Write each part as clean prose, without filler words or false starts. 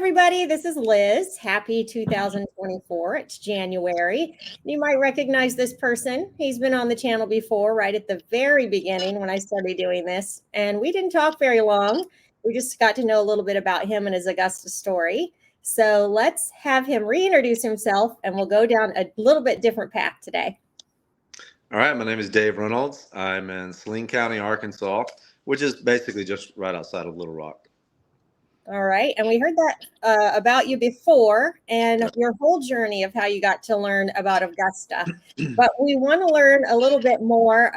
everybody. This is Liz. Happy 2024. It's January. You might recognize this person. He's been on the channel before, right at the very beginning when I started doing this. And we didn't talk very long. We just got to know a little bit about him and his Augusta story. So let's have him reintroduce himself and we'll go down a little bit different path today. All right, my name is Dave Reynolds. I'm in Saline County, Arkansas, which is basically just right outside of Little Rock. All right. And we heard that about you before and your whole journey of how you got to learn about Augusta. But we want to learn a little bit more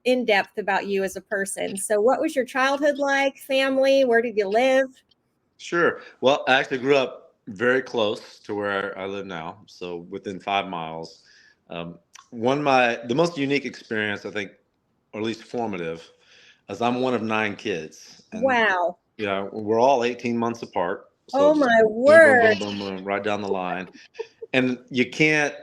in depth about you as a person. So what was your childhood like, family? Where did you live? Sure. Well, I actually grew up very close to where I live now, so within 5 miles. The most unique experience, I think, or at least formative, is I'm one of 9 kids. And wow. Yeah, we're all 18 months apart. So oh my word. Boom, boom, boom, boom, right down the line. And you can't,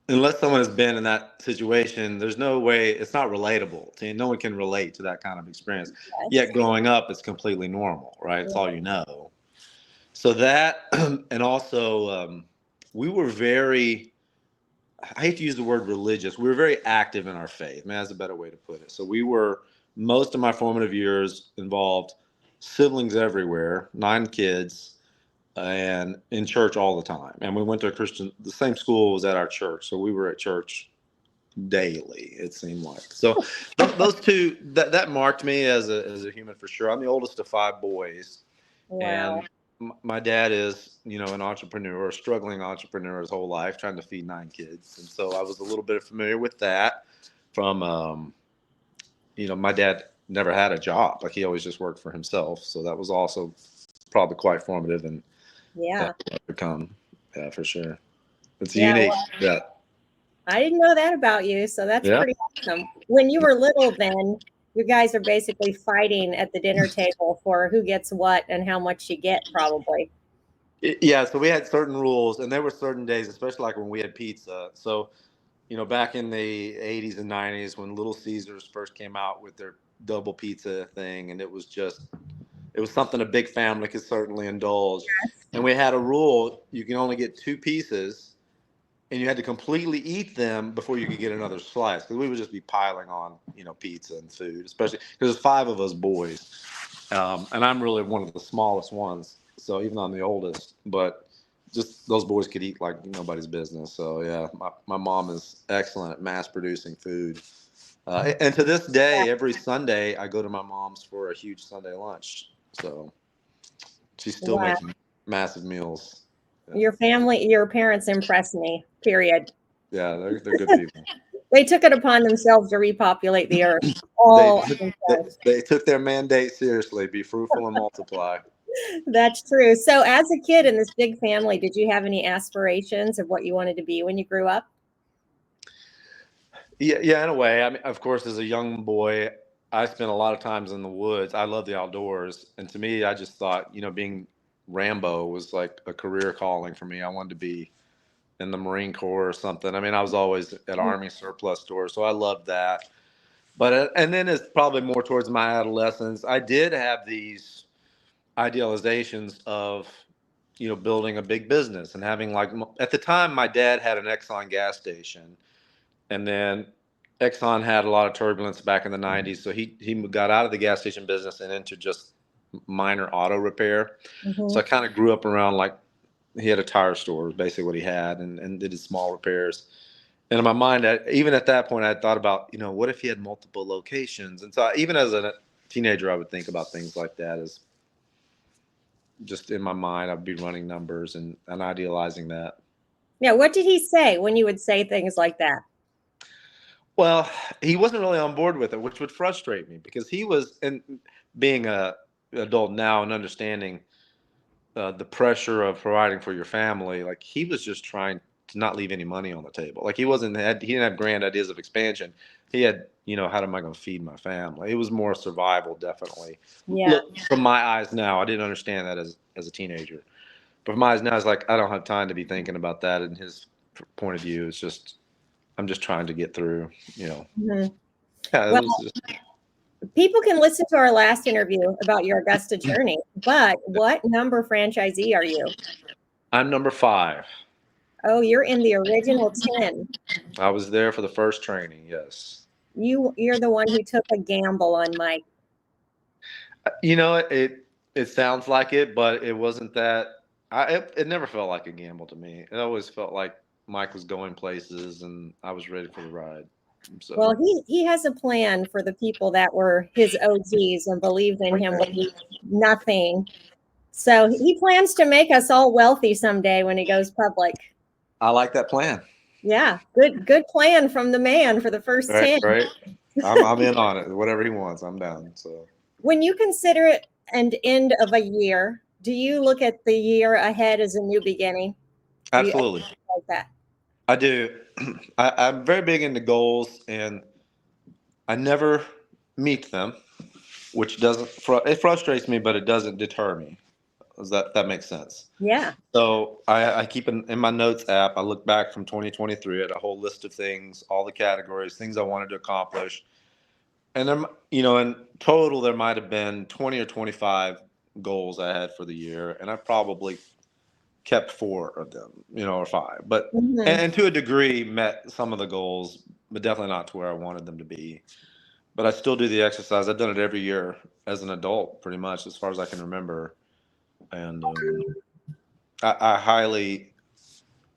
unless someone has been in that situation, there's no way, it's not relatable. No one can relate to that kind of experience. Yes. Yet growing up, it's completely normal, right? It's all you know. So that, and also we were very, I hate to use the word religious, we were very active in our faith. Man, that's a better way to put it. So we were, most of my formative years involved siblings everywhere, 9 kids, and in church all the time. And we went to the same school was at our church. So we were at church daily, it seemed like. So those two, that marked me as a human for sure. I'm the oldest of 5 boys. Wow. And my dad is, an entrepreneur, a struggling entrepreneur his whole life, trying to feed 9 kids. And so I was a little bit familiar with that from, my dad never had a job. Like he always just worked for himself. So that was also probably quite formative and become, for sure. It's unique. Well, yeah. I didn't know that about you. So that's pretty awesome. When you were little, then you guys are basically fighting at the dinner table for who gets what and how much you get, probably. Yeah. So we had certain rules, and there were certain days, especially like when we had pizza. So, back in the 80s and 90s when Little Caesars first came out with their double pizza thing, and it was something a big family could certainly indulge. Yes. And we had a rule: you can only get 2 pieces, and you had to completely eat them before you could get another slice, because we would just be piling on, pizza and food, especially because there's 5 of us boys, and I'm really one of the smallest ones. So even though I'm the oldest, but just those boys could eat like nobody's business. So yeah, my mom is excellent at mass producing food. And to this day, every Sunday, I go to my mom's for a huge Sunday lunch. So she's still making massive meals. Yeah. Your parents impress me, period. Yeah, they're good people. They took it upon themselves to repopulate the earth. They took their mandate seriously, be fruitful and multiply. That's true. So as a kid in this big family, did you have any aspirations of what you wanted to be when you grew up? Yeah, in a way. I mean, of course, as a young boy, I spent a lot of times in the woods. I love the outdoors. And to me, I just thought, being Rambo was like a career calling for me. I wanted to be in the Marine Corps or something. I mean, I was always at Army surplus stores, so I loved that. But, and then it's probably more towards my adolescence, I did have these idealizations of, building a big business and having at the time, my dad had an Exxon gas station. And then Exxon had a lot of turbulence back in the 90s. So he got out of the gas station business and into just minor auto repair. Mm-hmm. So I kind of grew up around he had a tire store, basically what he had, and did his small repairs. And in my mind, even at that point, I thought about, what if he had multiple locations? And so even as a teenager, I would think about things like that as just in my mind, I'd be running numbers and idealizing that. Yeah. What did he say when you would say things like that? Well, he wasn't really on board with it, which would frustrate me because he was, and being an adult now and understanding the pressure of providing for your family, he was just trying to not leave any money on the table. He didn't have grand ideas of expansion. He had, how am I going to feed my family? It was more survival, definitely. Yeah. Look, from my eyes now, I didn't understand that as a teenager. But from my eyes now, it's I don't have time to be thinking about that. And his point of view is just, I'm just trying to get through, Mm-hmm. Yeah, well, People can listen to our last interview about your Augusta journey, but what number franchisee are you? I'm number 5. Oh, you're in the original 10. I was there for the first training. Yes. You're the one who took a gamble on Mike. It sounds like it, but it wasn't that. It never felt like a gamble to me. It always felt like Mike was going places, and I was ready for the ride. Well, So he has a plan for the people that were his OGs and believed in him with nothing. So he plans to make us all wealthy someday when he goes public. I like that plan. Yeah, good plan from the man for the first Right, 10. right. I'm in on it. Whatever he wants, I'm down. So When you consider it an end of a year, do you look at the year ahead as a new beginning? Do you absolutely, like that? I do. I'm very big into goals, and I never meet them, which it frustrates me, but it doesn't deter me. Does that makes sense? Yeah. So I keep in my notes app. I look back from 2023 at a whole list of things, all the categories, things I wanted to accomplish, and then in total there might have been 20 or 25 goals I had for the year, and I probably kept 4 of them, or 5, but Mhm. and to a degree met some of the goals, but definitely not to where I wanted them to be. But I still do the exercise. I've done it every year as an adult, pretty much as far as I can remember, and I highly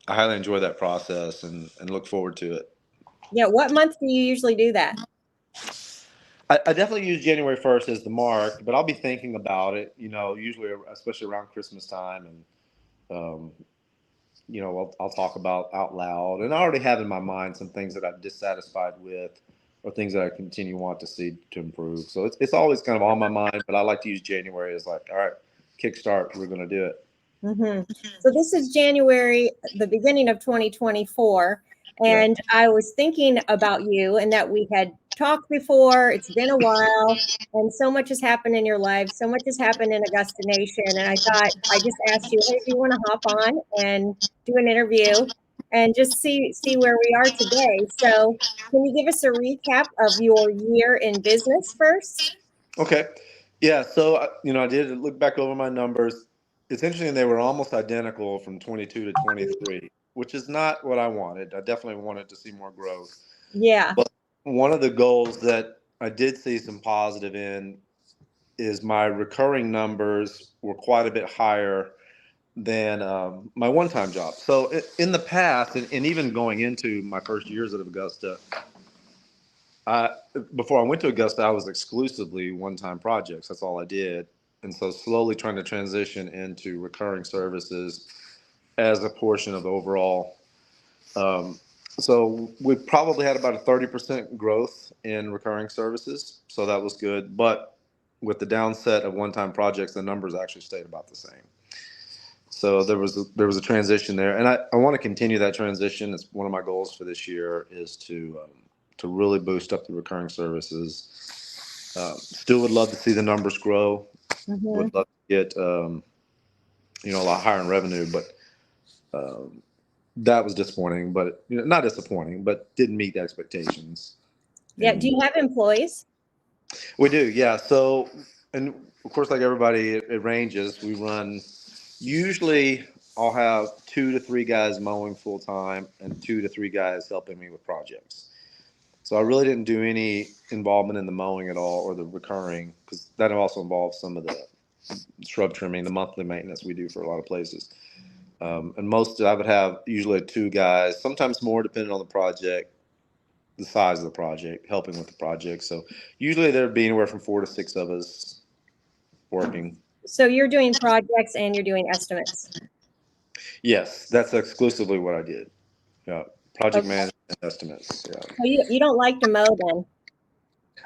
enjoy that process and look forward to it. Yeah. What month do you usually do that? I definitely use January 1st as the mark, but I'll be thinking about it, usually, especially around Christmas time. And, I'll talk about out loud. And I already have in my mind some things that I'm dissatisfied with or things that I continue want to see to improve. So it's always kind of on my mind, but I like to use January as like, all right, kickstart, we're going to do it. Mm-hmm. So this is January, the beginning of 2024. Yeah. And I was thinking about you and that we had talked before. It's been a while, and so much has happened in your life. So much has happened in Augusta Nation. And I thought I just asked you, hey, do you want to hop on and do an interview and just see where we are today? So can you give us a recap of your year in business first? Okay. Yeah. So, I did look back over my numbers. It's interesting. They were almost identical from 22 to 23, which is not what I wanted. I definitely wanted to see more growth. Yeah. But one of the goals that I did see some positive in is my recurring numbers were quite a bit higher than my one-time job. So in the past, and even going into my first years at Augusta, I, before I went to Augusta, I was exclusively one-time projects. That's all I did. And so slowly trying to transition into recurring services as a portion of the overall. Um, so we probably had about a 30% growth in recurring services. So that was good. But with the downset of one-time projects, the numbers actually stayed about the same. So there was a transition there, and I want to continue that transition. It's one of my goals for this year is to really boost up the recurring services. Still would love to see the numbers grow. Mm-hmm. Would love to get a lot higher in revenue, but that was disappointing. But not disappointing, but didn't meet the expectations. Yeah. Do And you have employees? we do, yeah. So, and of course, like everybody, it ranges. We run usually. I'll have 2 to 3 guys mowing full time and 2 to 3 guys helping me with projects. So I really didn't do any involvement in the mowing at all or the recurring because that also involves some of the shrub trimming, the monthly maintenance we do for a lot of places. And most I would have usually 2 guys, sometimes more depending on the project, the size of the project, helping with the project. So usually there'd be anywhere from 4 to 6 of us working. So you're doing projects and you're doing estimates. Yes, that's exclusively what I did. Yeah, project Okay. management and estimates. Yeah. So you don't like to mow then?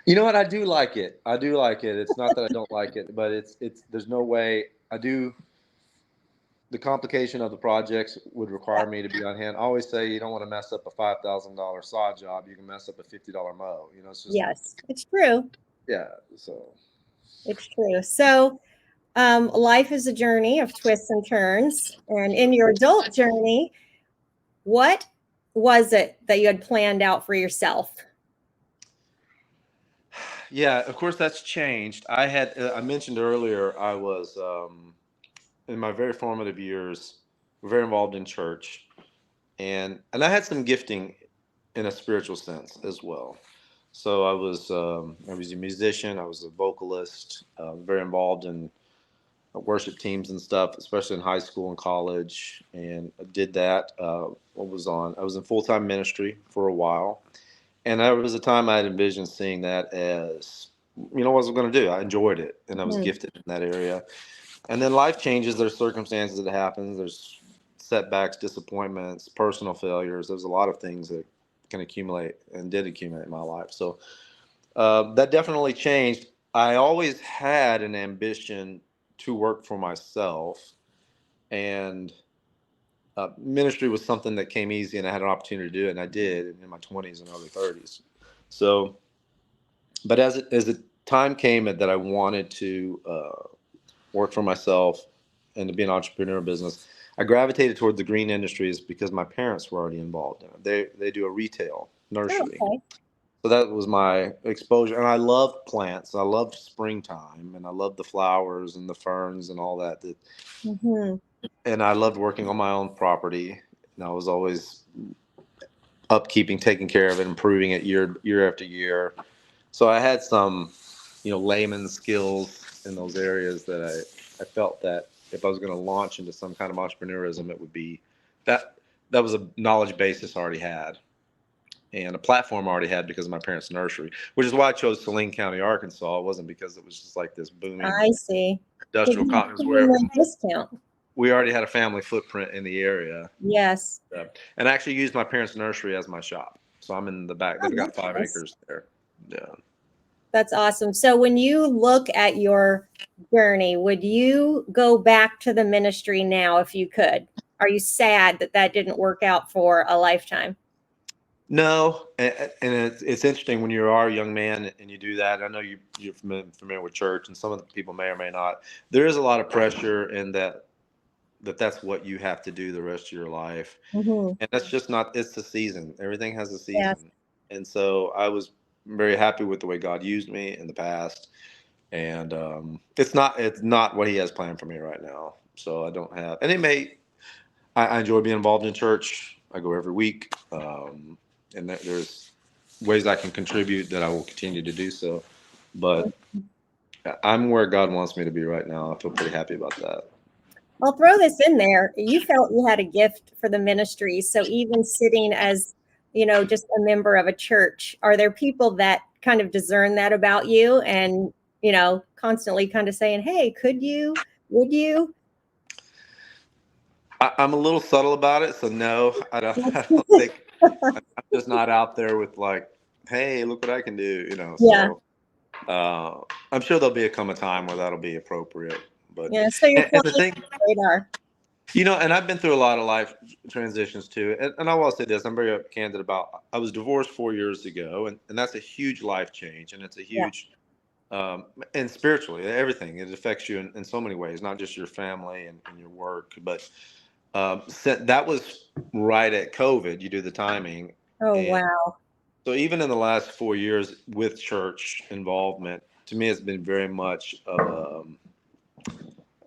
You know what? I do like it. I do like it. It's not that I don't like it, but it's there's no way I do. The complication of the projects would require me to be on hand. I always say you don't want to mess up a $5,000 saw job. You can mess up a $50 mow. It's just Yes, it's true. yeah. So It's true. So life is a journey of twists and turns. And in your adult journey, what was it that you had planned out for yourself? Yeah, of course that's changed. I mentioned earlier, I was, in my very formative years, very involved in church, and I had some gifting in a spiritual sense as well. So I was a musician, I was a vocalist, very involved in worship teams and stuff, especially in high school and college, and I did that. I was in full time ministry for a while, and there was a time I had envisioned seeing that as, what I was going to do. I enjoyed it, and I was Mhm. gifted in that area. And then life changes. There's circumstances that happen. There's setbacks, disappointments, personal failures. There's a lot of things that can accumulate and did accumulate in my life. So that definitely changed. I always had an ambition to work for myself, and ministry was something that came easy, and I had an opportunity to do it, and I did in my 20s and early 30s. So, but as it time came that I wanted to work for myself and to be an entrepreneur business, I gravitated toward the green industries because my parents were already involved in it. They do a retail Oh, nursery. okay. So that was my exposure. And I loved plants. I loved springtime, and I loved the flowers and the ferns and all that. Hmm. And I loved working on my own property. And I was always upkeeping, taking care of it, improving it year after year. So I had some, layman skills in those areas that I felt that if I was going to launch into some kind of entrepreneurism, it would be that that was a knowledge basis I already had, and a platform I already had because of my parents' nursery, which is why I chose Saline County, Arkansas. It wasn't because it was just like this booming I see. Because industrial you cotton. It was put in where the discount. we already had a family footprint in the area, Yes. and I actually used my parents' nursery as my shop. So I'm in the back. Oh, They've got that's five nice. acres there. Yeah. That's awesome. So when you look at your journey, would you go back to the ministry now if you could? Are you sad that that didn't work out for a lifetime? No, and it's interesting when you are a young man and you do that. I know you're familiar with church, and some of the people may or may not. There is a lot of pressure in that's what you have to do the rest of your life, Hmm. and that's just not. It's the season. Everything has a Yes. season, and so I was very happy with the way God used me in the past, and it's not what He has planned for me right now. So I don't have, and it may. I enjoy being involved in church. I go every week, and there's ways I can contribute that I will continue to do so. But I'm where God wants me to be right now. I feel pretty happy about that. I'll throw this in there. You felt you had a gift for the ministry. So even sitting as, just a member of a church, are there people that kind of discern that about you and, constantly kind of saying, hey, could you, would you? I'm a little subtle about it, so no, I don't. I don't think I'm just not out there with like, "Hey, look what I can do," Yeah. So I'm sure there'll come a time where that'll be appropriate. But Yeah. So you're and the flying thing, under the radar. and I've been through a lot of life transitions too. And I will say this: I'm very candid about. I was divorced 4 years ago, and that's a huge life change, and it's a Yeah. huge, and spiritually, everything. It affects you in so many ways, not just your family and your work, but that was right at COVID. You do the timing, Oh, and wow. so even in the last 4 years with church involvement, to me, it's been very much of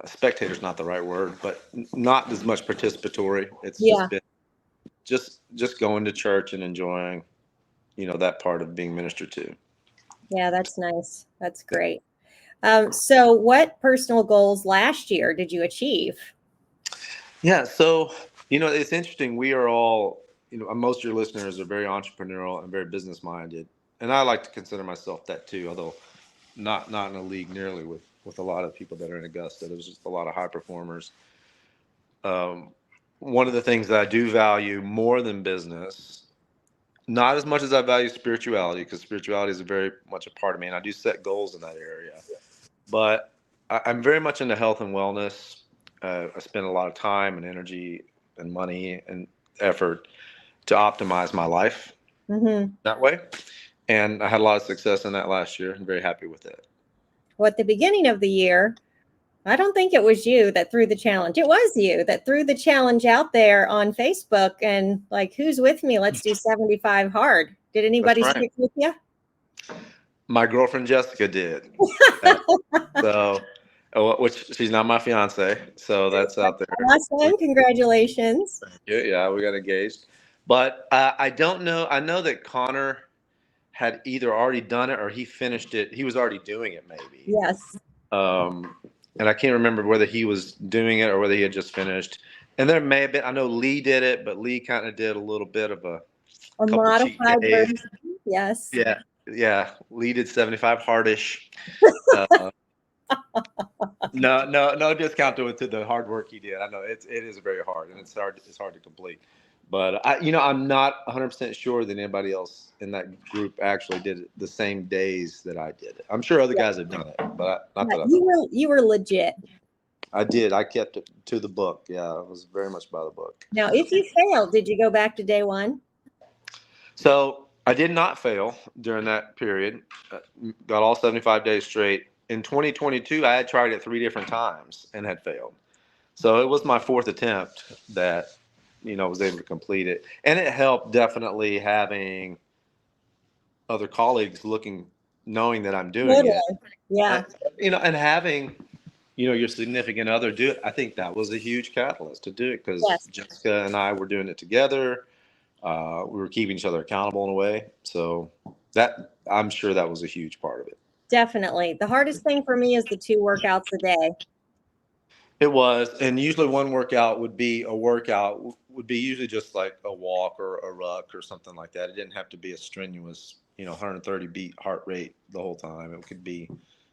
a spectator's not the right word, but not as much participatory. It's Yeah. just been just going to church and enjoying, that part of being ministered to. Yeah. That's nice. That's great. So what personal goals last year did you achieve? Yeah, so it's interesting. We are all, most of your listeners are very entrepreneurial and very business minded, and I like to consider myself that too. Although not in a league nearly with a lot of people that are in Augusta. There's just a lot of high performers. Um, One of the things that I do value more than business, not as much as I value spirituality, because spirituality is very much a part of me, and I do set goals in that area. But I'm very much into health and wellness. I spend a lot of time and energy and money and effort to optimize my life Hmm. that way. And I had a lot of success in that last year. I'm very happy with it. Well, at the beginning of the year, I don't think it was you that threw the challenge. It was you that threw the challenge out there on Facebook and like, who's with me? Let's do 75 hard. Did That's anybody right. stick with you? My girlfriend Jessica did. Uh, so, which she's not my fiance, so that's out there. Awesome. Congratulations. Yeah, we got engaged. But I don't know. I know that Connor had either already done it or he finished it. He was already doing it, maybe. Yes. Um, and I can't remember whether he was doing it or whether he had just finished. And there may have been. I know Lee did it, but Lee kind of did a little bit of a A couple cheat modified days. version. Yes. Yeah, yeah. Lee did 75 hardish. Uh, no discount to the hard work he did. I know it is very hard and it's hard to complete. But I'm not 100% sure that anybody else in that group actually did it the same days that I did it. I'm sure other Yeah. guys have done it, but not Yeah, that I know. you were legit. I did. I kept it to the book. Yeah, I was very much by the book. Now, if you failed, did you go back to day one? So I did not fail during that period. Got all 75 days straight. In 2022, I had tried it 3 different times and had failed. So it was my fourth attempt that, was able to complete it. And it helped definitely having other colleagues knowing that I'm doing Totally. it. Yeah. And having, your significant other do it. I think that was a huge catalyst to do it because Yes. Jessica and I were doing it together. We were keeping each other accountable in a way. So I'm sure that was a huge part of it. Definitely. The hardest thing for me is the 2 workouts a day. It was, and usually one workout would be usually just like a walk or a ruck or something like that. It didn't have to be a strenuous, 130 beat heart rate the whole time. It could be,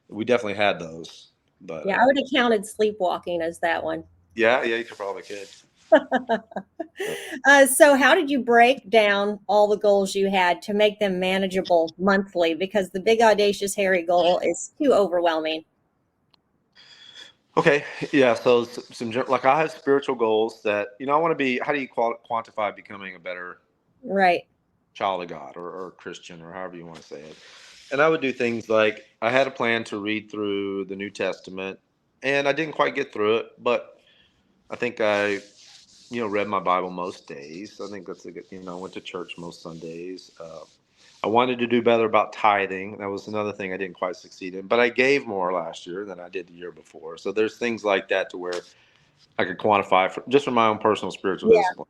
we definitely had those, but Yeah, I would have counted sleepwalking as that one. yeah, you probably could. So how did you break down all the goals you had to make them manageable monthly? Because the big, audacious, hairy goal is too overwhelming. Okay, yeah. So like I have spiritual goals that I want to be. How do you quantify becoming a better Right. child of God or Christian or however you want to say it? And I would do things like I had a plan to read through the New Testament, and I didn't quite get through it, but I think I read my Bible most days. I think that's a good. I went to church most Sundays. I wanted to do better about tithing. That was another thing I didn't quite succeed in, but I gave more last year than I did the year before. So there's things like that to where I could quantify just from my own personal spiritual Yeah. discipline.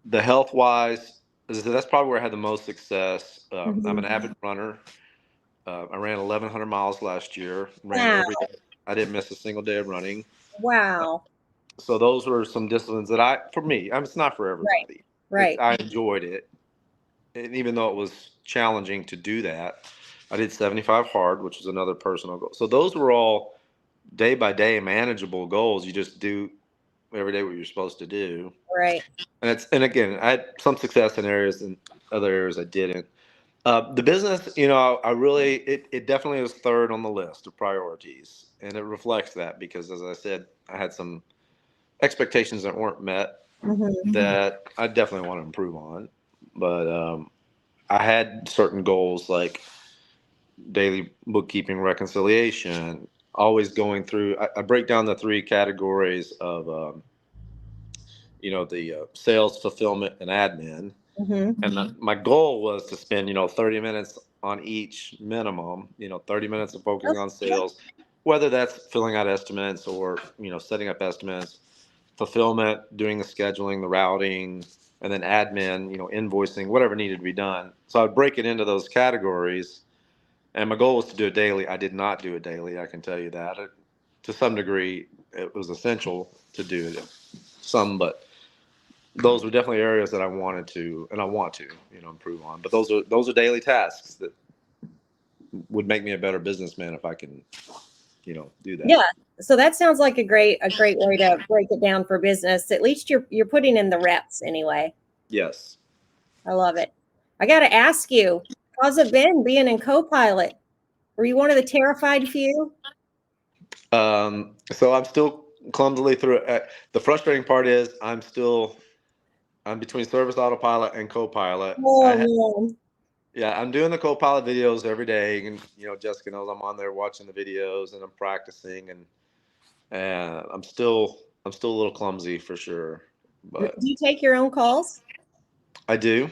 The health wise, that's probably where I had the most success. I'm an Mhm. avid runner. I ran 1,100 miles last year. Ran Wow. every day. I didn't miss a single day of running. Wow. So those were some disciplines that for me, it's not for Right. everybody. Right. I enjoyed it. And even though it was challenging to do that, I did 75 hard, which was another personal goal. So those were all day by day manageable goals. You just do every day what you're supposed to do. Right. And again, I had some success in areas and other areas I didn't. The business, I really, it definitely was third on the list of priorities. And it reflects that because, as I said, I had some expectations that weren't met Mhm. that I definitely want to improve on. But I had certain goals like daily bookkeeping reconciliation, always going through. I break down the 3 categories of, the sales, fulfillment, and admin. Mhm. And my goal was to spend, 30 minutes on each minimum, 30 minutes of focusing on sales, whether that's filling out estimates or, setting up estimates, fulfillment, doing the scheduling, the routing, and then admin, invoicing, whatever needed to be done. So I'd break it into those categories. And my goal was to do it daily. I did not do it daily. I can tell you that. To some degree, it was essential to do it. But those were definitely areas that I wanted to, and I want to, improve on. But those are daily tasks that would make me a better businessman if I can, do that. Yeah. So that sounds like a great way to break it down for business. At least you're putting in the reps anyway. Yes. I love it. I got to ask you, how's it been being in Copilot? Were you one of the terrified few? So I'm still clumsily through it. The frustrating part is I'm between Service Autopilot and Copilot. Oh man. Yeah, I'm doing the Copilot videos every day, and Jessica knows I'm on there watching the videos and I'm practicing, and I'm still a little clumsy for sure, Do but you take your own calls? I do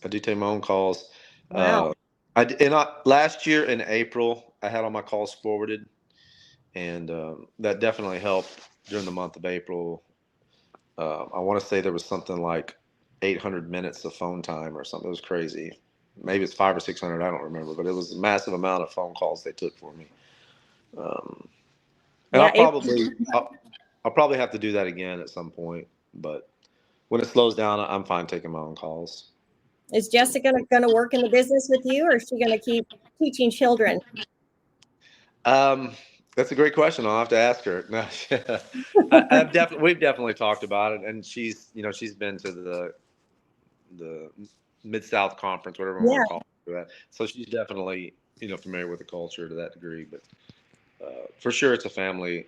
take my own calls. Wow. Last year in April, I had all my calls forwarded, and that definitely helped during the month of April. I want to say there was something like 800 minutes of phone time or something. It was crazy. Maybe it's 500 or 600. I don't remember, but it was a massive amount of phone calls they took for me. Um, and Yeah, I'll probably have to do that again at some point. But when it slows down, I'm fine taking my own calls. is Jessica going to work in the business with you, or is she going to keep teaching children? Um, that's a great question. I'll have to ask her. No, we've definitely talked about it, and she's been to the Mid South Conference, whatever we want Yeah, to call it. So she's definitely familiar with the culture to that degree. But for sure, it's a family.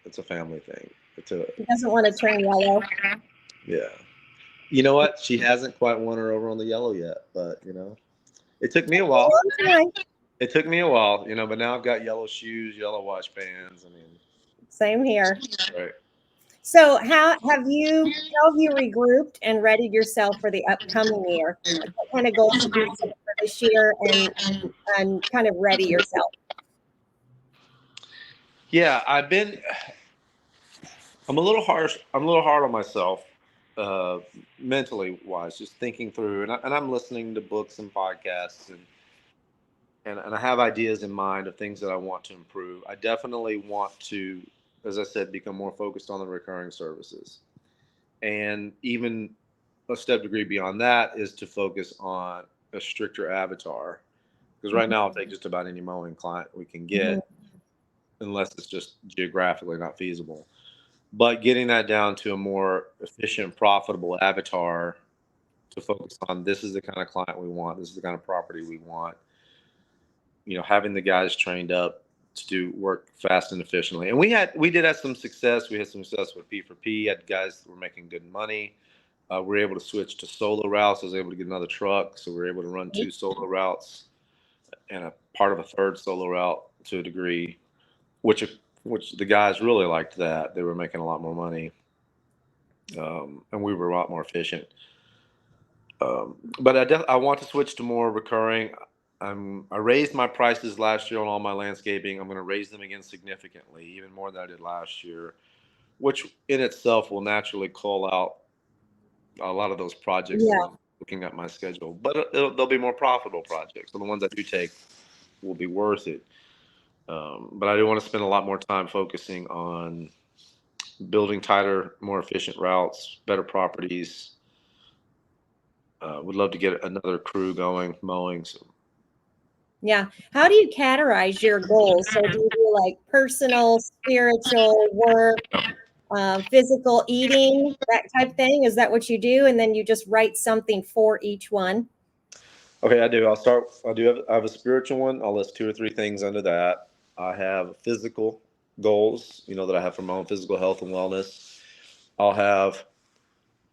It's a family thing. It's a she doesn't want to turn yellow. Yeah. You know what? She hasn't quite won her over on the yellow yet, but it took me a while. Long It took me a while, but now I've got yellow shoes, yellow watch bands. I mean, Same here. right. So how have you regrouped and readied yourself for the upcoming year? Like, what kind of goals did you set for this year and kind of ready yourself? Yeah, I'm a little harsh. I'm a little hard on myself, mentally wise, just thinking through, and I'm listening to books and podcasts, and I have ideas in mind of things that I want to improve. I definitely want to, as I said, become more focused on the recurring services, and even a step degree beyond that is to focus on a stricter avatar. Because right now, I'll take just about any mowing client we can Mhm. get, unless it's just geographically not feasible. But getting that down to a more efficient, profitable avatar to focus on, this is the kind of client we want, this is the kind of property we want. Having the guys trained up to do work fast and efficiently. And we did have some success. We had some success with P4P. Had guys that were making good money. We were able to switch to solo routes. I was able to get another truck, so we were able to run 2 solo routes and a part of a third solo route to a degree, which which the guys really liked that. They were making a lot more money, and we were a lot more efficient. But I want to switch to more recurring. I raised my prices last year on all my landscaping. I'm going to raise them again significantly, even more than I did last year, which in itself will naturally call out a lot of those projects that Yeah, I'm looking at my schedule. But they'll be more profitable projects. So the ones I do take will be worth it. But I do want to spend a lot more time focusing on building tighter, more efficient routes, better properties. Would love to get another crew going, mowing. So yeah. How do you categorize your goals? So do you do like personal, spiritual, work, physical, eating, that type thing? Is that what you do? And then you just write something for each one? okay, I do. I have a spiritual one. I'll list 2 or 3 things under that. I have physical goals, that I have for my own physical health and wellness. I'll have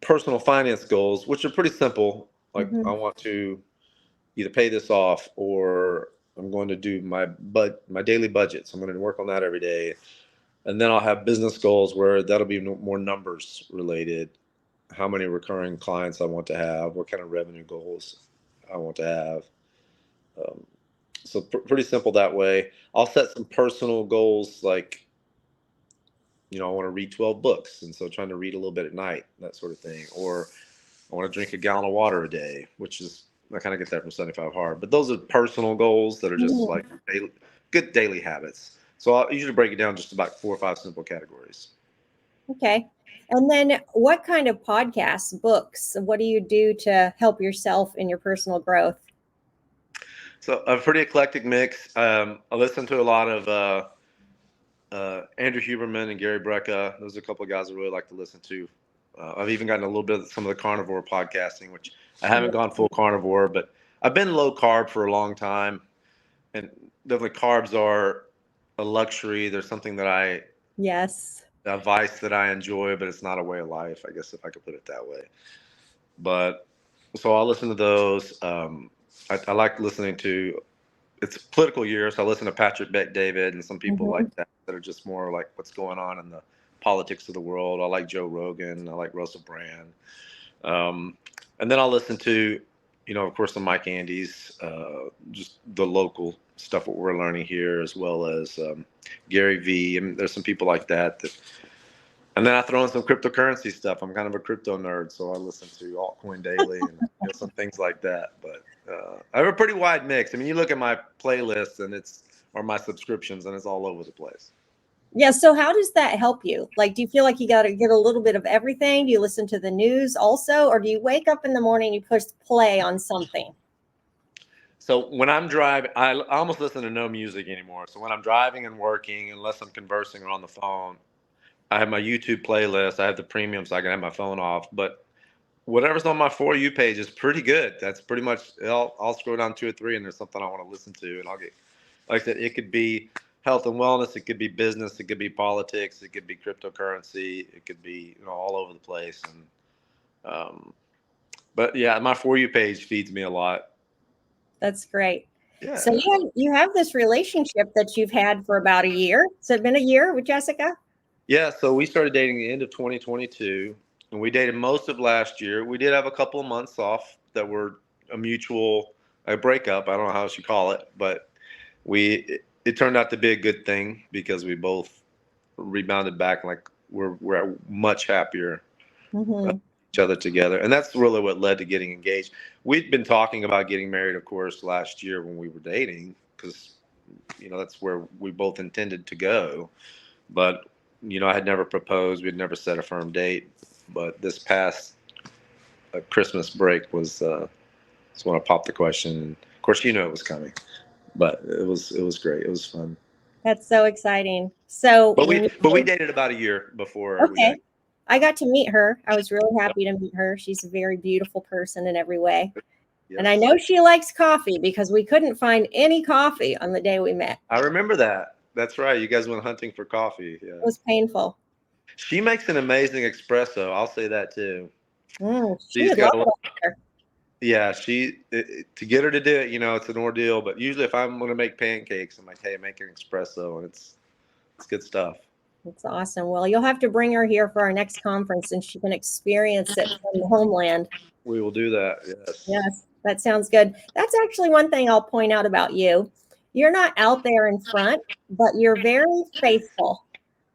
personal finance goals, which are pretty simple. Like I Mhm. want to either pay this off, or I'm going to do my daily budget. So I'm going to work on that every day. And then I'll have business goals where that'll be more numbers related. How many recurring clients I want to have, what kind of revenue goals I want to have. Um, so pretty simple that way. I'll set some personal goals, like I want to read 12 books, and so trying to read a little bit at night, that sort of thing. Or I want to drink a gallon of water a day, which is, I kind of get that from 75 Hard. But those are personal goals that are just Mhm. like good daily habits. So I usually break it down just about 4 or 5 simple categories. Okay. And then what kind of podcasts, books, what do you do to help yourself in your personal growth? So a pretty eclectic mix. I listen to a lot of Andrew Huberman and Gary Brecka. Those are a couple of guys I really like to listen to. I've even gotten a little bit of some of the carnivore podcasting, which I haven't gone full carnivore, but I've been low carb for a long time. And definitely carbs are a luxury. There's something Yes. a vice that I enjoy, but it's not a way of life, I guess, if I could put it that way. But so I'll listen to those. I like listening to, it's political year, so I listen to Patrick Bet David and some people like Mhm. that are just more like what's going on in the politics of the world. I like Joe Rogan. I like Russell Brand. Um, and then I'll listen to of course, the Mike Andes, just the local stuff what we're learning here, as well as Gary V. And there's some people like that. And then I throw in some cryptocurrency stuff. I'm kind of a crypto nerd, so I listen to Altcoin Daily and some things like that. But I have a pretty wide mix. I mean, you look at my playlists or my subscriptions, and it's all over the place. Yeah. So how does that help you? Like, do you feel like you got to get a little bit of everything? Do you listen to the news also, or do you wake up in the morning, you push play on something? So when I'm driving, I almost listen to no music anymore. So when I'm driving and working, unless I'm conversing or on the phone, I have my YouTube playlist. I have the premium, so I can have my phone off. But whatever's on my For You page is pretty good. That's pretty much, I'll scroll down 2 or 3 and there's something I want to listen to. And I'll get, like I said, it could be health and wellness. It could be business. It could be politics. It could be cryptocurrency. It could be, all over the place. And, but yeah, my For You page feeds me a lot. That's great. Yeah. So you have this relationship that you've had for about a year. Has it been a year with Jessica? Yeah. So we started dating the end of 2022 and we dated most of last year. We did have a couple of months off that were a mutual breakup. I don't know how you call it, but it turned out to be a good thing because we both rebounded back. Like we're much happier each other together. And that's really what led to getting engaged. We'd been talking about getting married, of course, last year when we were dating, because, that's where we both intended to go. But, I had never proposed. We'd never set a firm date. But this past Christmas break was when I popped the question. And of course, it was coming. But it was great. It was fun. That's so exciting. So, But we dated about a year before. Okay. I got to meet her. I was really happy to meet her. She's a very beautiful person in every way. Yes. And I know she likes coffee because we couldn't find any coffee on the day we met. I remember that. That's right. You guys went hunting for coffee. Yeah. It was painful. She makes an amazing espresso. I'll say that too. She's got a lot. Yeah, to get her to do it, it's an ordeal. But usually, if I'm going to make pancakes, I'm like, hey, make an espresso, and it's good stuff. That's awesome. Well, you'll have to bring her here for our next conference, and she can experience it from the homeland. We will do that. Yes. Yes, that sounds good. That's actually one thing I'll point out about you. You're not out there in front, but you're very faithful.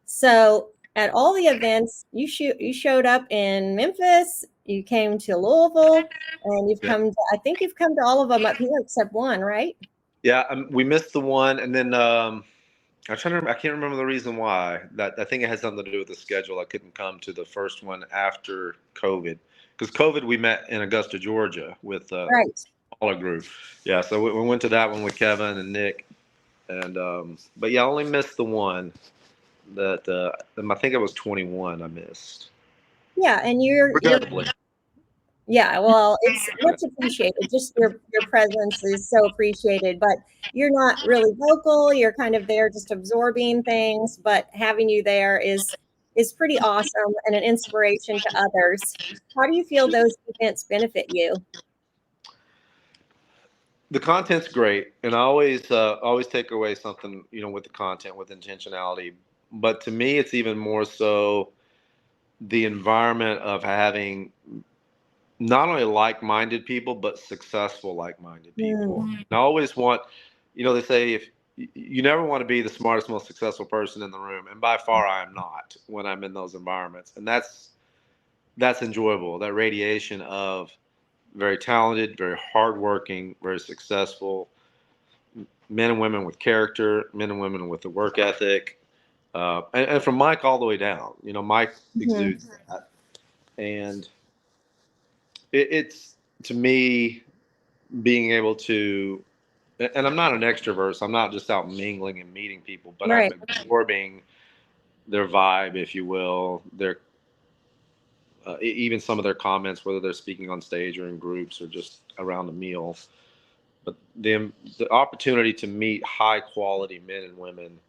So at all the events, you showed up in Memphis, you came to Louisville, and I think you've come to all of them up here except one, right? Yeah, we missed the one, and then I can't remember the reason why. I think it had something to do with the schedule. I couldn't come to the first one after COVID. Because COVID, we met in Augusta, Georgia with all group. Yeah, so we went to that one with Kevin and Nick. And but yeah, I only missed the one that I think it was 21 I missed. Yeah, and you're yeah, well, it's much appreciated. Just your presence is so appreciated, but you're not really vocal. You're kind of there just absorbing things, but having you there is pretty awesome and an inspiration to others. How do you feel those events benefit you? The content's great, and I always take away something, with the content, with intentionality. But to me, it's even more so the environment of having not only like-minded people, but successful like-minded people. And I always want, they say if you never want to be the smartest, most successful person in the room, and by far I am not when I'm in those environments, and that's enjoyable. That radiation of very talented, very hardworking, very successful men and women with character, men and women with the work ethic, and from Mike all the way down. Mike exudes that, and it's to me being able to, and I'm not an extrovert, so I'm not just out mingling and meeting people, but I'm absorbing their vibe, if you will, their even some of their comments, whether they're speaking on stage or in groups or just around a meal. But the opportunity to meet high quality men and women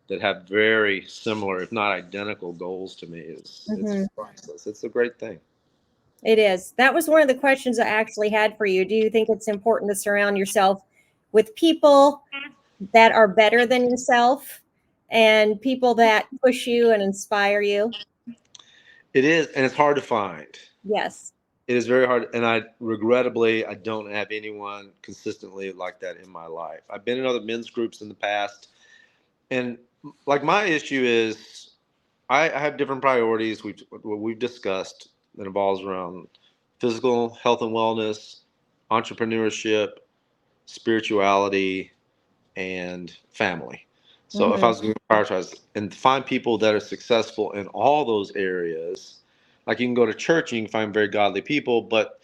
that have very similar, if not identical, goals to me it's priceless. It's a great thing. It is. That was one of the questions I actually had for you. Do you think it's important to surround yourself with people that are better than yourself and people that push you and inspire you? It is, and it's hard to find. Yes. It is very hard, and I don't have anyone consistently like that in my life. I've been in other men's groups in the past, and like my issue is I have different priorities. We've discussed that involves around physical health and wellness, entrepreneurship, spirituality, and family. So if I Hmm. was going to prioritize and find people that are successful in all those areas, like you can go to church and you can find very godly people, but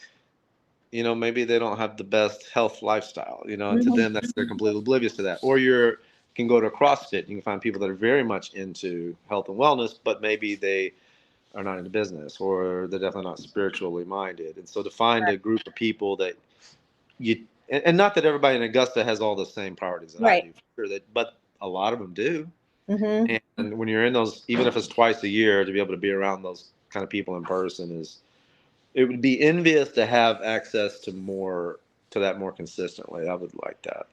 maybe they don't have the best health lifestyle, and to Hmm. them they're completely oblivious to that. Or you can go to CrossFit, you can find people that are very much into health and wellness, but maybe they are not into business, or they're definitely not spiritually minded. And so to find a group of people that and not that everybody in Augusta has all the same priorities that I Right. do, for sure, but a lot of them do. Hmm. And when you're in those, even if it's twice a year, to be able to be around those kind of people in person it would be envious to have access to that more consistently. I would like that.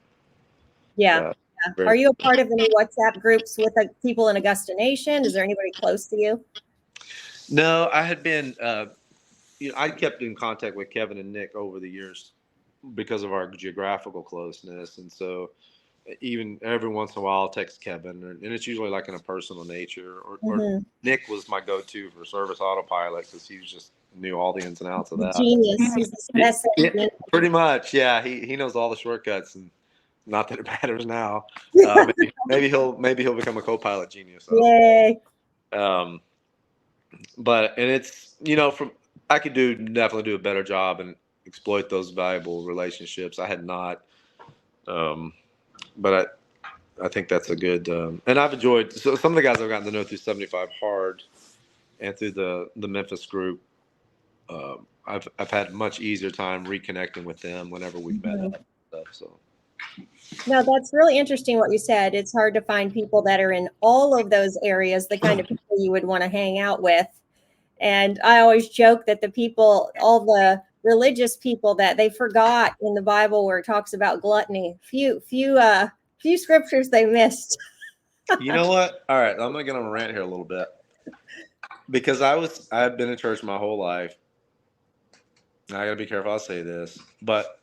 Yeah. Yeah. Yeah. Are Very. you a part of any WhatsApp groups with people in Augusta Nation? Is there anybody close to you? No, I had been, I kept in contact with Kevin and Nick over the years because of our geographical closeness. And so even every once in a while I'll text Kevin, and it's usually like in a personal nature, or Hmm. Nick was my go-to for service autopilot because he just knew all the ins and outs of The that. genius. He's the best Yeah, genius. pretty much. Yeah. He knows all the shortcuts, and not that it matters now. Maybe he'll become a co-pilot genius. I don't Yay. know. But and it's from I could definitely do a better job and exploit those valuable relationships. I had not, um, but I think that's a good. And I've enjoyed some of the guys I've gotten to know through 75 Hard and through the Memphis group. I've had much easier time reconnecting with them whenever we've met Mhm. up and stuff. So No, that's really interesting what you said. It's hard to find people that are in all of those areas, the kind of people you would want to hang out with. And I always joke that the people, all the religious people, that they forgot in the Bible where it talks about gluttony. Few scriptures they missed. you know what? All right, I'm gonna get on a rant here a little bit because I've been in church my whole life. I got to be careful. I'll say this, but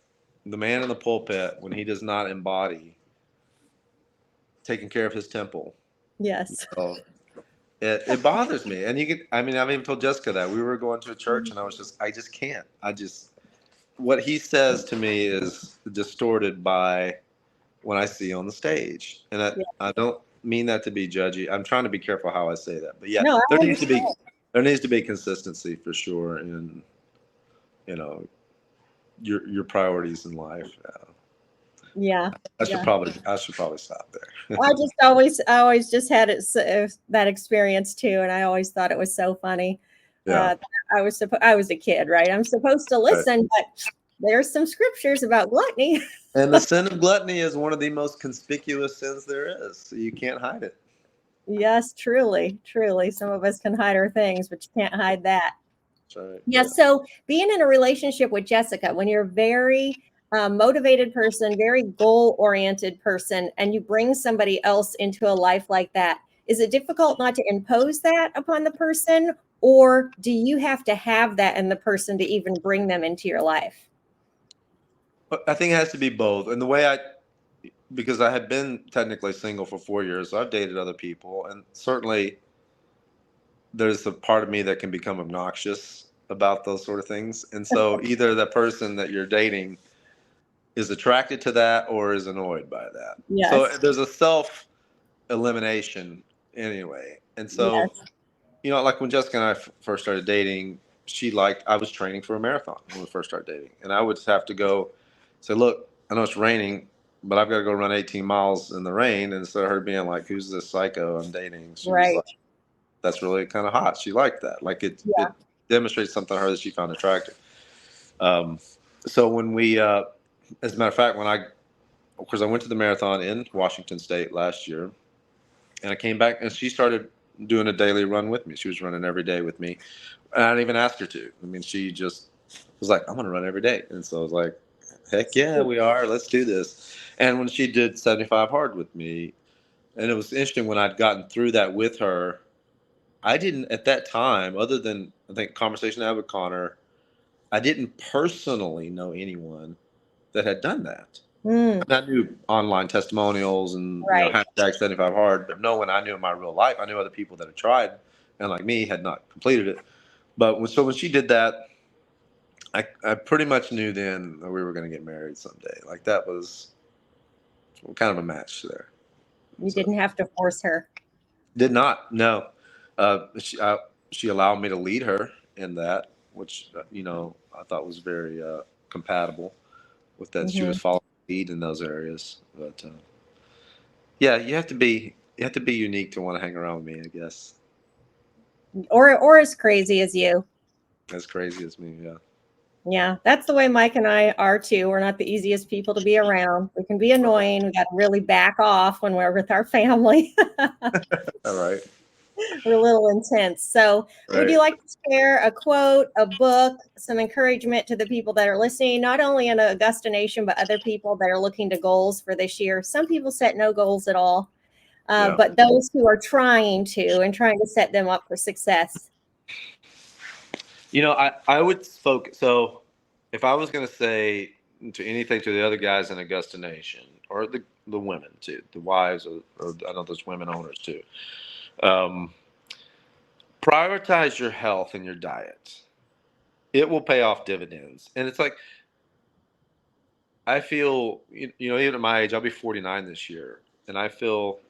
the man in the pulpit, when he does not embody taking care of his temple, Yes. so it bothers me. And I mean, I've even told Jessica that we were going to a church, and I just can't. What he says to me is distorted by when I see on the stage, and Yeah. I don't mean that to be judgy. I'm trying to be careful how I say that, but yeah, No, I understand. there needs to be consistency for sure in you know your priorities in life. Yeah. Yeah. I should probably stop there. I always just had that experience too, and I always thought it was so funny. Yeah. I was a kid, right? I'm supposed to Right. listen, but there's some scriptures about gluttony. And the sin of gluttony is one of the most conspicuous sins there is. So you can't hide it. Yes, truly, truly. Some of us can hide our things, but you can't hide that. That's right. Yeah. So being in a relationship with Jessica, when you're a very motivated person, very goal oriented person, and you bring somebody else into a life like that, is it difficult not to impose that upon the person? Or do you have to have that in the person to even bring them into your life? But I think it has to be both. And because I had been technically single for 4 years, so I've dated other people. And certainly there's a part of me that can become obnoxious about those sort of things. And so either the person that you're dating is attracted to that or is annoyed by that. So Yes. there's a self elimination anyway. And so, Yes. like when Jessica and I first started dating, I was training for a marathon when we first started dating. And I would have to go say, look, I know it's raining, but I've got to go run 18 miles in the rain. And instead of her being like, who's this psycho I'm dating? She was Right. like, that's really kind of hot. She liked that. Like it Yeah. demonstrates something to her that she found attractive. Um, so when as a matter of fact, of course, I went to the marathon in Washington State last year, and I came back, and she started doing a daily run with me. She was running every day with me, and I didn't even ask her to. I mean, she just was like, "I'm going to run every day," and so I was like, "Heck yeah, we are. Let's do this." And when she did 75 hard with me, and it was interesting when I'd gotten through that with her, I didn't at that time, other than I think conversation I had with Connor, I didn't personally know anyone that had done that. Mm, I knew online testimonials and right. hashtag 75 hard, but no one I knew in my real life. I knew other people that had tried and like me had not completed it. But when she did that, I pretty much knew then that we were going to get married someday. Like that was kind of a match there. You So didn't have to force her. did not no. She allowed me to lead her in that, which I thought was very compatible with that. She Hmm. was following the lead in those areas, but yeah, you have to be unique to want to hang around with me, I guess. Or as crazy as you. As crazy as me, yeah. Yeah, that's the way Mike and I are too. We're not the easiest people to be around. We can be annoying. We got to really back off when we're with our family. All right. We're a little intense. So, would Right. you like to share a quote, a book, some encouragement to the people that are listening, not only in Augusta Nation, but other people that are looking to goals for this year? Some people set no goals at all, Yeah. but those who are trying to and trying to set them up for success. I would focus. So, if I was going to say to anything to the other guys in Augusta Nation, or the women too, the wives, or I know there's women owners too, um, prioritize your health and your diet. It will pay off dividends. And it's like, I feel, even at my age, I'll be 49 this year, and I feel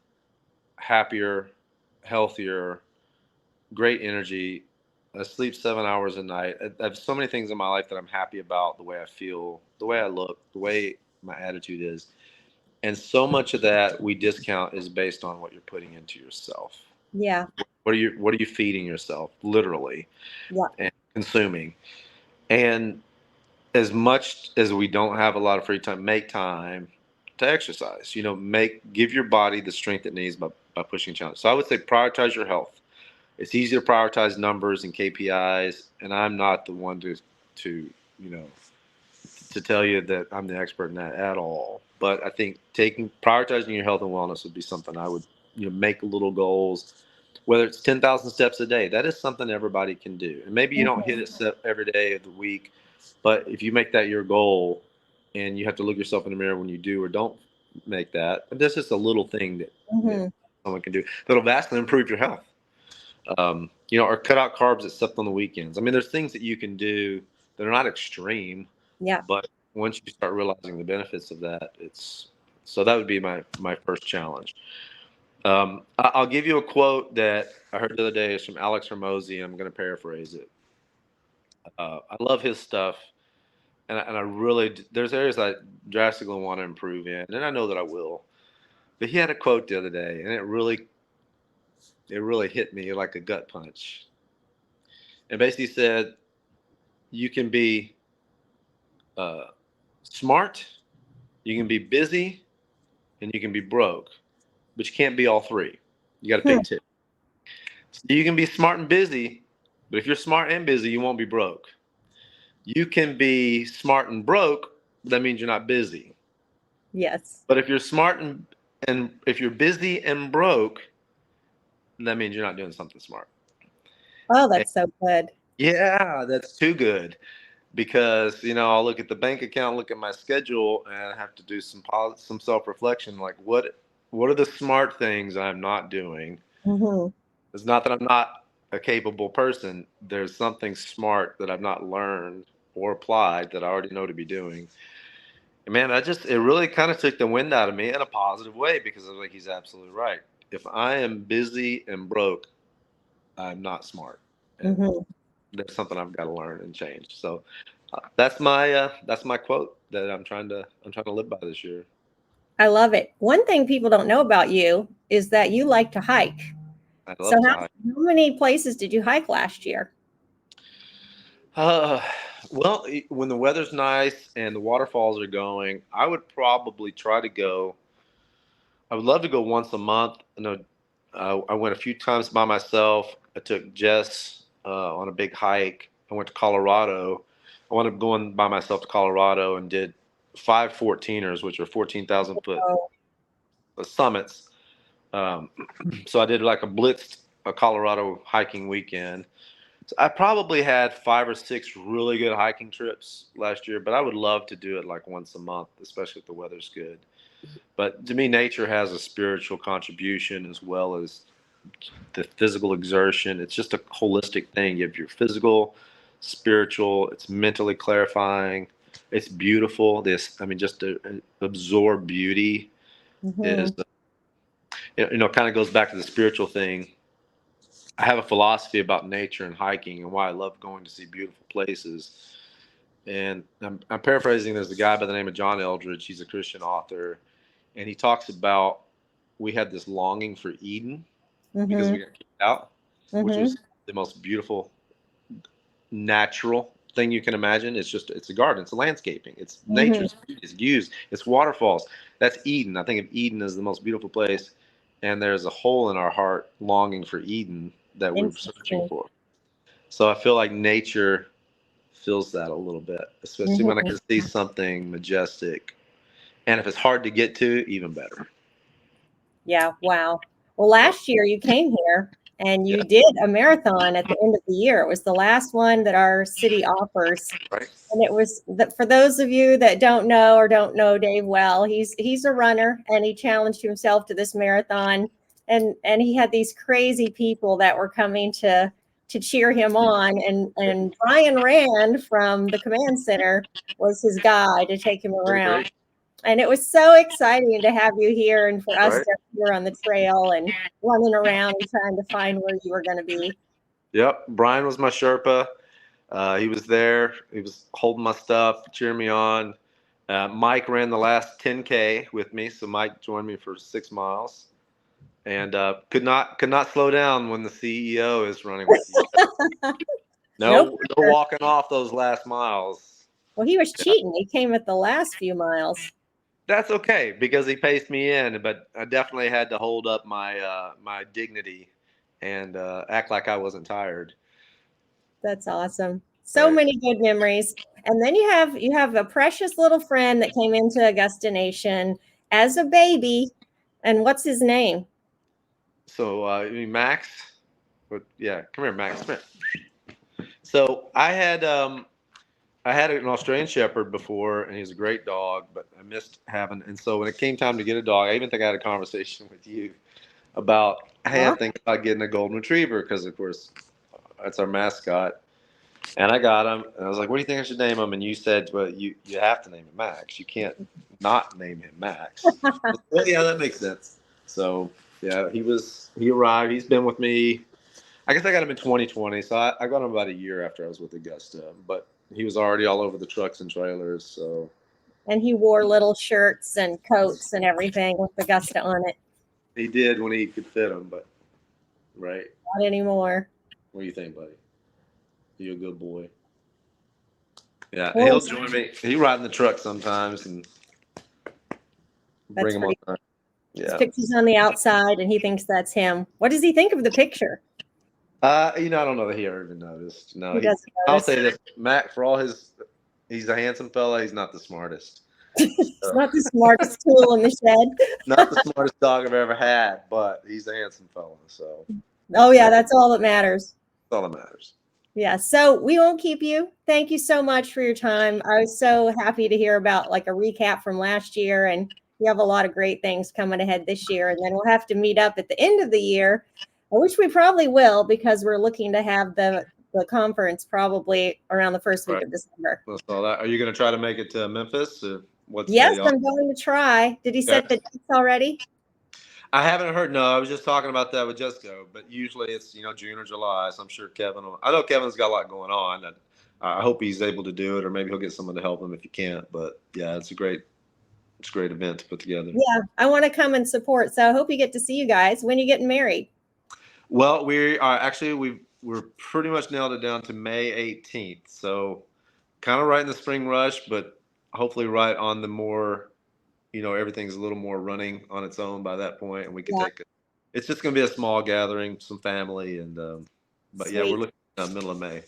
happier, healthier, great energy. I sleep 7 hours a night. I have so many things in my life that I'm happy about, the way I feel, the way I look, the way my attitude is. And so much of that we discount is based on what you're putting into yourself. Yeah. What are you feeding yourself, literally, Yeah. and consuming? And as much as we don't have a lot of free time, make time to exercise. Give your body the strength it needs by pushing challenge. So I would say prioritize your health. It's easy to prioritize numbers and KPIs, and I'm not the one to you know to tell you that I'm the expert in that at all. But I think taking prioritizing your health and wellness would be something I would make little goals, whether it's 10,000 steps a day. That is something everybody can do, and maybe you don't hit it every day of the week, but if you make that your goal, and you have to look yourself in the mirror when you do or don't make that, that's just a little thing that Hmm. someone can do that'll vastly improve your health. Or cut out carbs except on the weekends. I mean, there's things that you can do that are not extreme, Yeah. but once you start realizing the benefits of that, it's so that would be my first challenge. I'll give you a quote that I heard the other day. It's from Alex Hormozy. I'm going to paraphrase it. I love his stuff, and I really there's areas I drastically want to improve in, and I know that I will. But he had a quote the other day, and it really hit me like a gut punch. And basically said, you can be uh, smart, you can be busy, and you can be broke, but you can't be all three. You got to Hmm. pick two. So you can be smart and busy, but if you're smart and busy, you won't be broke. You can be smart and broke, but that means you're not busy. Yes. But if you're smart and if you're busy and broke, that means you're not doing something smart. Oh, And that's so good. yeah, that's too good. Because I'll look at the bank account, look at my schedule, and I have to do some self reflection. Like, what are the smart things I'm not doing? Hmm. It's not that I'm not a capable person. There's something smart that I've not learned or applied that I already know to be doing. And man, it really kind of took the wind out of me in a positive way, because I was like, he's absolutely right. If I am busy and broke, I'm not smart, and Hmm. that's something I've got to learn and change. So that's my quote that I'm trying to live by this year. I love it. One thing people don't know about you is that you like to hike. I So love to how hike. many places did you hike last year? Uh, well, when the weather's nice and the waterfalls are going, I would probably try to go. I would love to go once a month. I went a few times by myself. I took Jess on a big hike. I went to Colorado. I wound up going by myself to Colorado and did 5 14ers, which are 14,000 foot Oh, summits. Um, so I did like a blitzed a Colorado hiking weekend. I probably had 5 or 6 really good hiking trips last year, but I would love to do it like once a month, especially if the weather's good. But to me, nature has a spiritual contribution as well as the physical exertion. It's just a holistic thing. You have your physical, spiritual, it's mentally clarifying, it's beautiful. This, I mean, just to absorb beauty Hmm. is, kind of goes back to the spiritual thing. I have a philosophy about nature and hiking and why I love going to see beautiful places. And I'm paraphrasing. There's a guy by the name of John Eldredge. He's a Christian author, and he talks about we had this longing for Eden because Hmm. we got kicked out, which Hmm. was the most beautiful natural thing you can imagine. It's a garden, it's a landscaping, it's Hmm. nature's beauty, it's views, it's waterfalls. That's Eden. I think of Eden as the most beautiful place, and there's a hole in our heart longing for Eden that we're searching Interesting. for. So I feel like nature fills that a little bit, especially when I Hmm. can see something majestic. And if it's hard to get to, even better. Yeah. Wow. Well, Yeah. last year you came here and Yeah. you did a marathon at the end of the year. It was the last one that our city offers. Right. And it was that for those of you that don't know or don't know Dave well, he's a runner and he challenged himself to this marathon. And he had these crazy people that were coming to cheer him on. And Brian Rand from the command center was his guide to take him Very around. great. And it was so exciting to have you here and for us Right. to here on the trail and running around and trying to find where you were going to be. Yep. Brian was my Sherpa. He was there. He was holding my stuff, cheering me on. Mike ran the last 10K with me, so Mike joined me for 6 miles, and could not slow down when the CEO is running with you. No No pressure. walking off those last miles. Well, he was Yeah, cheating. He came at the last few miles. that's okay because he paced me in, but I definitely had to hold up my dignity and act like I wasn't tired. That's awesome. So Right. many good memories. And then you have a precious little friend that came into Augusta Nation as a baby. And what's his name? So you mean Max? But yeah, come here, Max. Come here. So I had an Australian Shepherd before, and he's a great dog, but I missed having. And so when it came time to get a dog, I even think I had a conversation with you about, hey, I Huh? think about getting a golden retriever because, of course, that's our mascot. And I got him, and I was like, "What do you think I should name him?" And you said, "Well, you have to name him Max. You can't not name him Max." Well, yeah, that makes sense. So yeah, he arrived. He's been with me. I guess I got him in 2020, so I got him about a year after I was with Augusta, but he was already all over the trucks and trailers. So And he wore little shirts and coats and everything with Augusta on it. he did when he could fit them, but right. Not anymore. What do you think, buddy? You a good boy? Yeah, Well, he'll join me. He ride in the truck sometimes and bring that's him on pretty. time. His Yeah. picture's on the outside, and he thinks that's him. What does he think of the picture? I don't know that he ever even noticed. No, He doesn't I'll notice. say this, Matt, for all he's a handsome fella. He's not the smartest. It's So, not the smartest tool in the not shed. the smartest dog I've ever had, but he's a handsome fella. So Oh, that's yeah, all, that's all that matters. that's all that matters. Yeah, so we won't keep you. Thank you so much for your time. I was so happy to hear about like a recap from last year, and you have a lot of great things coming ahead this year. And then we'll have to meet up at the end of the year, which we probably will because we're looking to have the conference probably around the first All week right. of December. That's all that. Are you going to try to make it to Memphis? Or what's Yes, the I'm going to try. Did he set the okay. dates already? I haven't heard. No, I was just talking about that with Jessica, but usually it's June or July. So I'm sure Kevin. I know Kevin's got a lot going on, and I hope he's able to do it, or maybe he'll get someone to help him if he can't. But yeah, it's a great event to put together. Yeah, I want to come and support. So I hope you get to see you guys. When you getting married? Well, we are actually we're pretty much nailed it down to May 18th. So kind of right in the spring rush, but hopefully right on the more, everything's a little more running on its own by that point, and we can Yeah, take it. It's just going to be a small gathering, some family, and but yeah, we're sweet. looking at middle of May.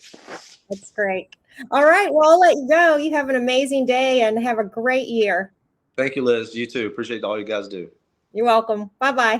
That's great. All right. Well, I'll let you go. You have an amazing day and have a great year. Thank you, Liz. You too. Appreciate all you guys do. You're welcome. Bye bye.